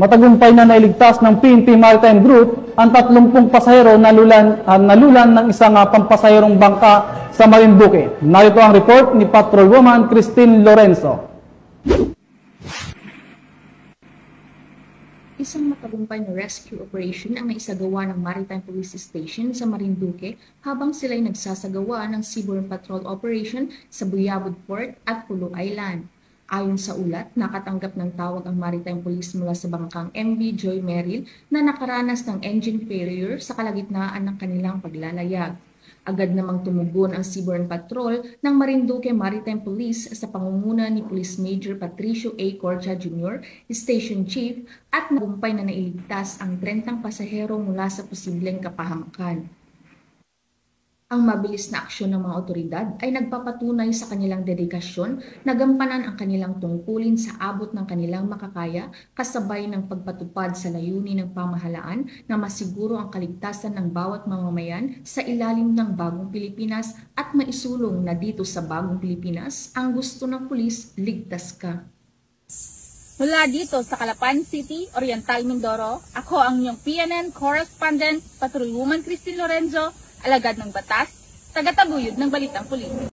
Matagumpay na nailigtas ng PNP Maritime Group ang 30 pasahero na nalulan ng isang pampasahirong bangka sa Marinduque. Narito ang report ni Patrolwoman Christine Lorenzo. Isang matagumpay na rescue operation ang naisagawa ng Maritime Police Station sa Marinduque habang sila'y nagsasagawa ng Seaborne Patrol Operation sa Buyabod Port at Pulo Island. Ayon sa ulat, nakatanggap ng tawag ang Maritime Police mula sa bangkang MV Joy Merrill na nakaranas ng engine failure sa kalagitnaan ng kanilang paglalayag. Agad namang tumugon ang Seaborne Patrol ng Marinduque Maritime Police sa pangunguna ni Police Major Patricio A. Corcha Jr., Station Chief, at nagumpay na nailigtas ang 30 pasahero mula sa posibleng kapahamakan. Ang mabilis na aksyon ng mga otoridad ay nagpapatunay sa kanilang dedikasyon na gampanan ang kanilang tungkulin sa abot ng kanilang makakaya kasabay ng pagpatupad sa layunin ng pamahalaan na masiguro ang kaligtasan ng bawat mamamayan sa ilalim ng Bagong Pilipinas at maisulong na dito sa Bagong Pilipinas ang gusto ng pulis, ligtas ka. Mula dito sa Calapan City, Oriental Mindoro, ako ang inyong PNN correspondent, Patrolwoman Christine Lorenzo, alagad ng batas, tagataguyod ng Balitang Pulis.